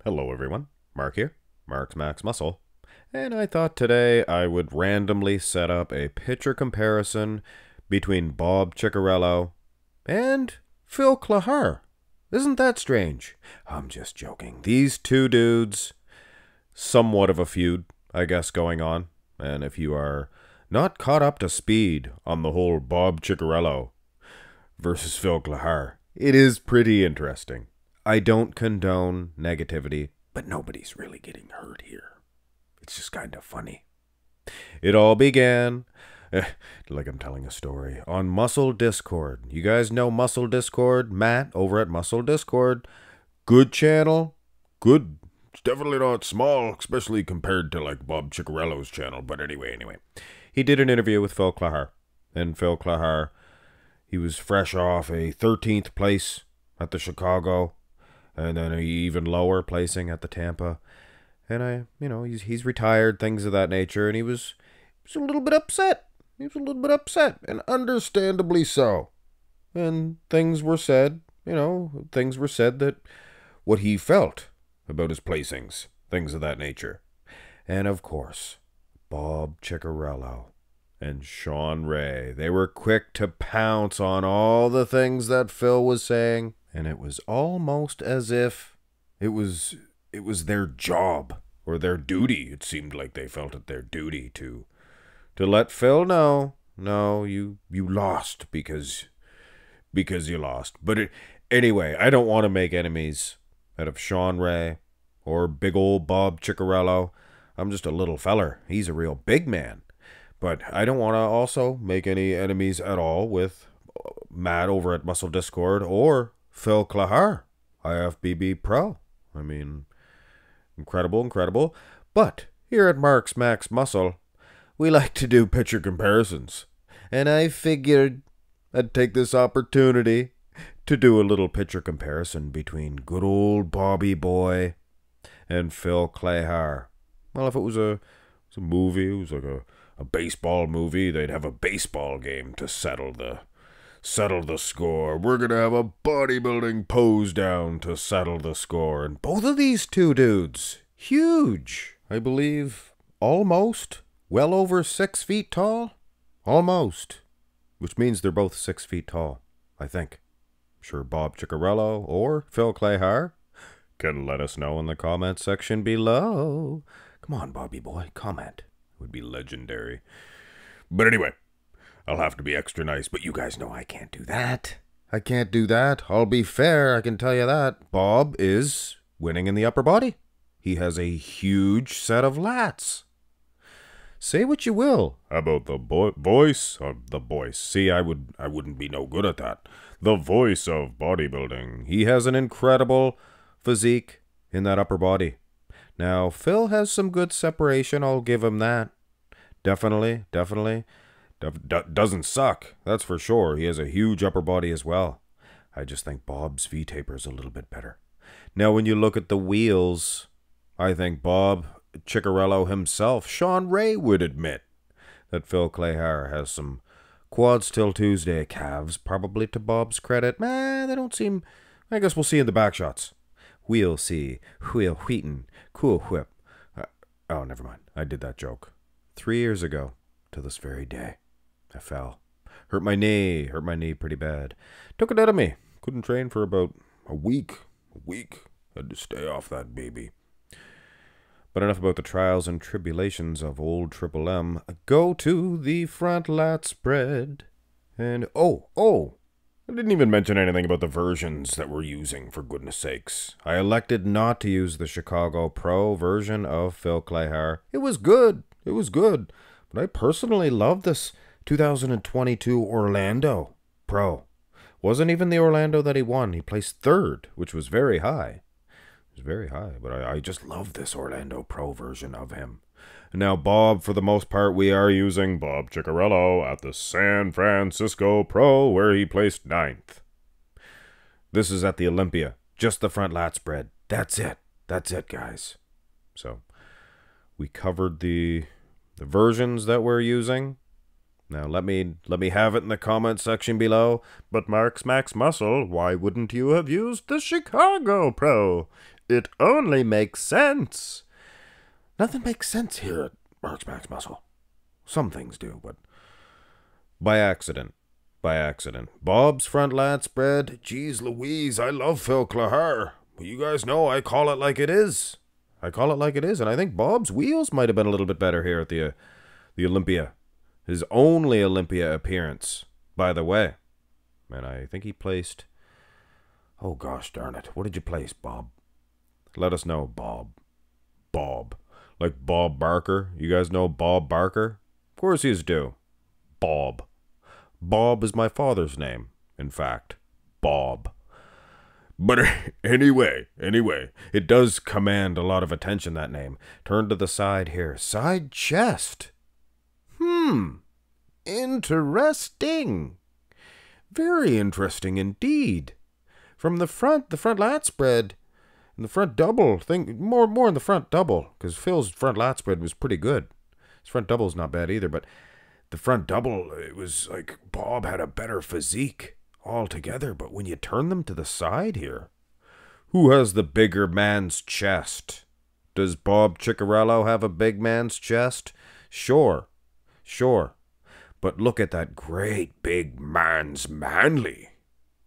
Hello everyone, Mark here, Mark's Max Muscle, and I thought today I would randomly set up a picture comparison between Bob Cicherillo and Phil Clahar. Isn't that strange? I'm just joking. These two dudes, somewhat of a feud, I guess, going on, and if you are not caught up to speed on the whole Bob Cicherillo versus Phil Clahar, it is pretty interesting. I don't condone negativity, but nobody's really getting hurt here. It's just kind of funny. It all began, like I'm telling a story, on Muscle Discord. You guys know Muscle Discord? Matt over at Muscle Discord. Good channel. Good. It's definitely not small, especially compared to like Bob Cicherillo's channel. But anyway. He did an interview with Phil Clahar. And Phil Clahar, he was fresh off a 13th place at the Chicago. And then a even lower placing at the Tampa. And he's retired, things of that nature, and he was a little bit upset. He was a little bit upset, and understandably so. And things were said that what he felt about his placings, things of that nature. And of course, Bob Cicherillo and Sean Ray, they were quick to pounce on all the things that Phil was saying. And it was almost as if it was their job or their duty. It seemed like they felt it their duty to let Phil know, no, you lost because you lost. But anyway, I don't want to make enemies out of Sean Ray or big old Bob Cicherillo. I'm just a little feller. He's a real big man. But I don't want to also make any enemies at all with Matt over at Muscle Discord or Phil Clahar, IFBB Pro. I mean, incredible. But here at Mark's Max Muscle, we like to do picture comparisons. And I figured I'd take this opportunity to do a little picture comparison between good old Bobby Boy and Phil Clahar. Well, if it was a movie, it was like a baseball movie, they'd have a baseball game to settle the score. We're gonna have a bodybuilding pose down to settle the score. And both of these two dudes, huge. I believe almost well over 6 feet tall. Almost. Which means they're both 6 feet tall, I think. I'm sure Bob Cicherillo or Phil Clahar can let us know in the comment section below. Come on, Bobby boy, comment. It would be legendary. But anyway, I'll have to be extra nice, but you guys know I can't do that. I'll be fair, I can tell you that. Bob is winning in the upper body. He has a huge set of lats. Say what you will about the voice of the voice. See, I wouldn't be no good at that. The voice of bodybuilding. He has an incredible physique in that upper body. Now, Phil has some good separation, I'll give him that. Definitely. Doesn't suck, that's for sure. He has a huge upper body as well. I just think Bob's V-taper is a little bit better. Now, when you look at the wheels, I think Bob Cicherillo himself, Sean Ray, would admit that Phil Clahar has some quads till Tuesday calves, probably to Bob's credit. They don't seem... I guess we'll see in the back shots. We'll see. Wheel Wheaton. Cool whip. Oh, never mind. I did that joke 3 years ago to this very day. I fell. Hurt my knee pretty bad. Took it out of me. Couldn't train for about a week. Had to stay off that baby. But enough about the trials and tribulations of old Triple M. Go to the front lat spread. And I didn't even mention anything about the versions that we're using, for goodness sakes. I elected not to use the Chicago Pro version of Phil Clahar. It was good. But I personally love this 2022 Orlando Pro. Wasn't even the Orlando that he won. He placed third, which was very high. But I just love this Orlando Pro version of him. Now, Bob, for the most part, we are using Bob Cicherillo at the San Francisco Pro, where he placed 9th. This is at the Olympia. Just the front lat spread. That's it, guys. So, we covered the versions that we're using. Now, let me have it in the comment section below. But Mark's Max Muscle, why wouldn't you have used the Chicago Pro? It only makes sense. Nothing makes sense here at Marks Max Muscle. Some things do, but by accident. By accident. Bob's front lat spread. Jeez Louise, I love Phil Clahar. But you guys know I call it like it is. I call it like it is, and I think Bob's wheels might have been a little bit better here at the Olympia. His only Olympia appearance, by the way. And I think he placed... Oh, gosh darn it. What did you place, Bob? Let us know, Bob. Bob. Like Bob Barker. You guys know Bob Barker? Of course he's due. Bob. Bob is my father's name, in fact. Bob. But anyway, it does command a lot of attention, that name. Turn to the side here. Side chest. Interesting. Very interesting indeed. From the front lat spread, and the front double, more in the front double, because Phil's front lat spread was pretty good. His front double's not bad either, but the front double, it was like Bob had a better physique altogether, but when you turn them to the side here, who has the bigger man's chest? Does Bob Cicherillo have a big man's chest? Sure. But look at that great big man's manly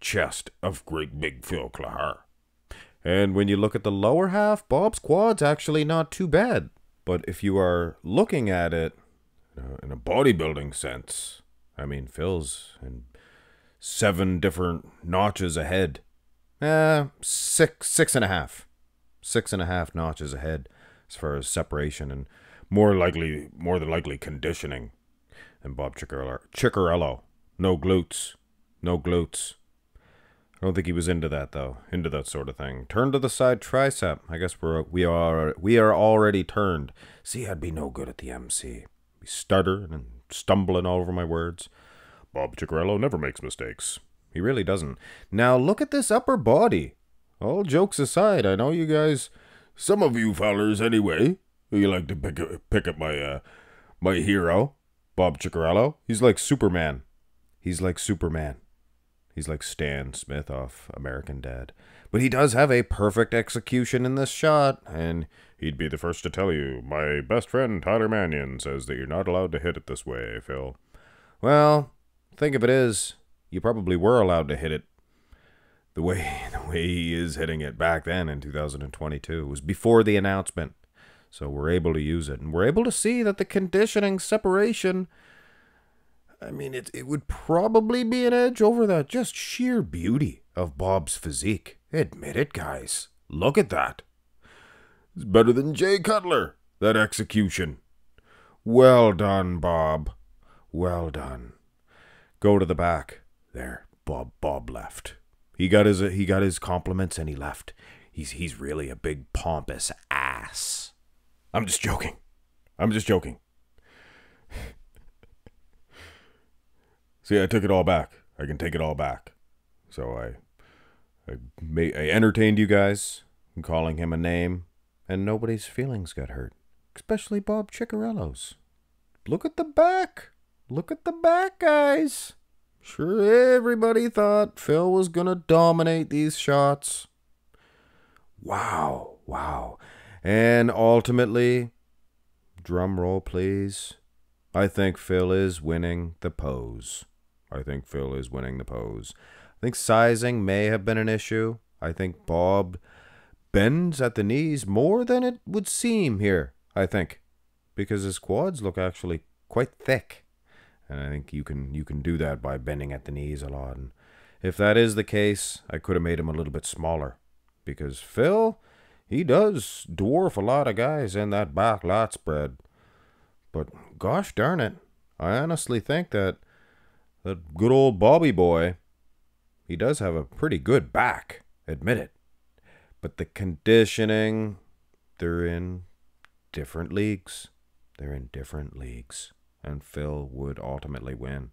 chest of great big Phil Clahar. And when you look at the lower half, Bob's quad's actually not too bad. But if you are looking at it in a bodybuilding sense, I mean, Phil's in 7 different notches ahead. 6.5. 6.5 notches ahead as far as separation and more than likely conditioning than Bob Cicherillo. No glutes. I don't think he was into that, though. Into that sort of thing. Turn to the side tricep. I guess we are already turned. See, I'd be no good at the MC. Be stuttering and stumbling all over my words. Bob Cicherillo never makes mistakes. He really doesn't. Now, look at this upper body. All jokes aside, I know you guys, some of you fellers anyway, you like to pick up my hero, Bob Cicherillo. He's like Superman. He's like Stan Smith off American Dad. But he does have a perfect execution in this shot, and he'd be the first to tell you, my best friend Tyler Mannion says that you're not allowed to hit it this way, Phil. Well, think of it as, you probably were allowed to hit it the way he is hitting it back then in 2022. It was before the announcement, so we're able to use it. And we're able to see that the conditioning separation, I mean, it would probably be an edge over that just sheer beauty of Bob's physique. Admit it, guys. Look at that. It's better than Jay Cutler, that execution. Well done, Bob. Well done. Go to the back. There, Bob left. He got his compliments and he left. He's really a big pompous ass. I'm just joking. See, I took it all back. I can take it all back. So I entertained you guys in calling him a name, and nobody's feelings got hurt, especially Bob Cicherillo's. Look at the back. Look at the back, guys. Sure, everybody thought Phil was going to dominate these shots. Wow. And ultimately, drum roll please, I think Phil is winning the pose. I think sizing may have been an issue. I think Bob bends at the knees more than it would seem here, I think, because his quads look actually quite thick. And I think you can do that by bending at the knees a lot. And if that is the case, I could have made him a little bit smaller. Because Phil, he does dwarf a lot of guys in that back lat spread. But gosh darn it, I honestly think that good old Bobby boy, he does have a pretty good back. Admit it. But the conditioning, they're in different leagues. And Phil would ultimately win.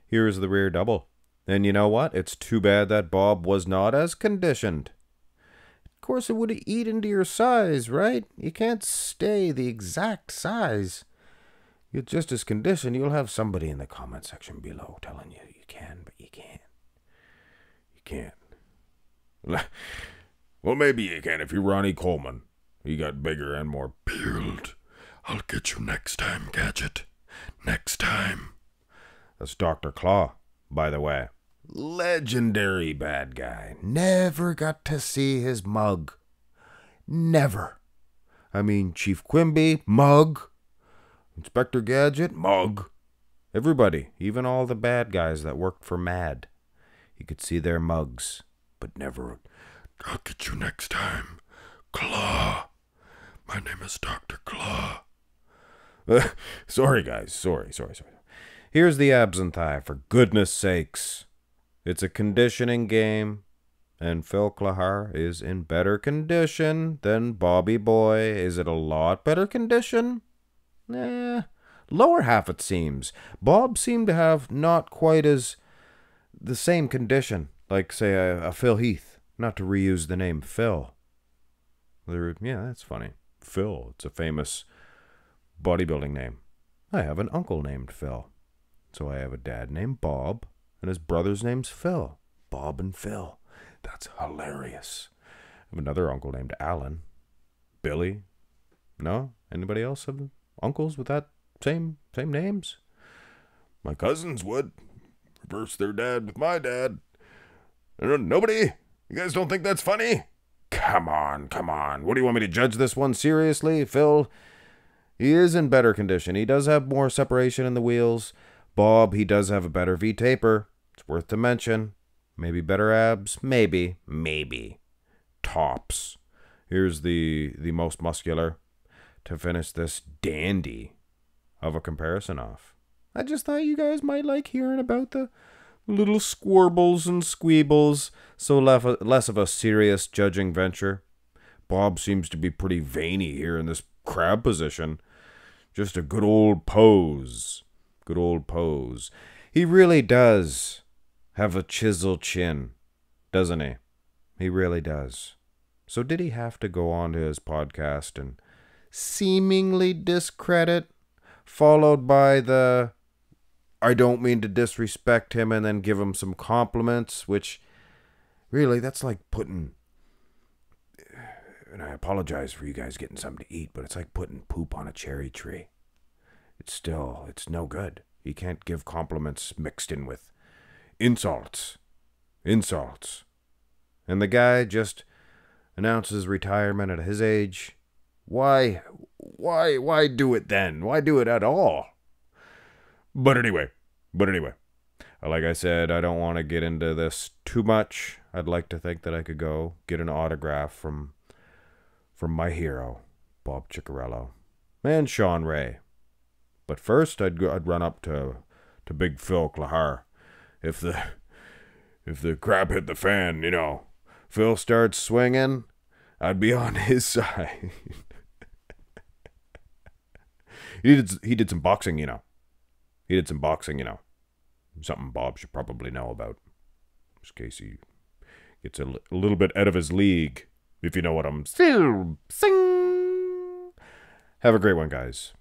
Here's the rear double. And you know what? It's too bad that Bob was not as conditioned. Of course, it would eat into your size, right? You can't stay the exact size. You're just as conditioned. You'll have somebody in the comment section below telling you you can, but you can't. You can't. Well, maybe you can if you're Ronnie Coleman. He got bigger and more peeled. I'll get you next time, Gadget. Next time. That's Dr. Claw, by the way. Legendary bad guy. Never got to see his mug. Never. I mean, Chief Quimby, mug. Inspector Gadget, mug. Everybody, even all the bad guys that worked for MAD. You could see their mugs, but never. I'll get you next time. Claw. My name is Dr. Claw. Sorry, guys. Sorry. Here's the abs and thigh, for goodness sakes. It's a conditioning game, and Phil Clahar is in better condition than Bobby Boy. Is it a lot better condition? Lower half, it seems. Bob seemed to have not quite as the same condition, like, say, a Phil Heath, not to reuse the name Phil. Yeah, that's funny. Phil, it's a famous bodybuilding name. I have an uncle named Phil. So I have a dad named Bob, and his brother's name's Phil. Bob and Phil. That's hilarious. I have another uncle named Alan. Billy. No? Anybody else have uncles with that same names? My cousins would. Reverse their dad with my dad. Nobody? You guys don't think that's funny? Come on. What do you want me to judge this one seriously? Phil, he is in better condition. He does have more separation in the wheels. Bob, he does have a better V-taper. It's worth to mention. Maybe better abs. Maybe. Tops. Here's the most muscular to finish this dandy of a comparison off. I just thought you guys might like hearing about the little squirbles and squeebles, so less of a serious judging venture. Bob seems to be pretty veiny here in this crab position. Just a good old pose. He really does have a chiseled chin, doesn't he? He really does. So did he have to go on to his podcast and seemingly discredit, followed by the I don't mean to disrespect him, and then give him some compliments, which really, that's like putting, and I apologize for you guys getting something to eat, but it's like putting poop on a cherry tree. It's no good. You can't give compliments mixed in with insults. And the guy just announces retirement at his age. Why do it then? Why do it at all? But anyway, like I said, I don't want to get into this too much. I'd like to think that I could go get an autograph from my hero, Bob Cicherillo, and Sean Ray. But first, I'd run up to Big Phil Clahar. If the crap hit the fan, Phil starts swinging, I'd be on his side. He did some boxing, Something Bob should probably know about. Just in case he gets a little bit out of his league, if you know what I'm saying. Have a great one, guys.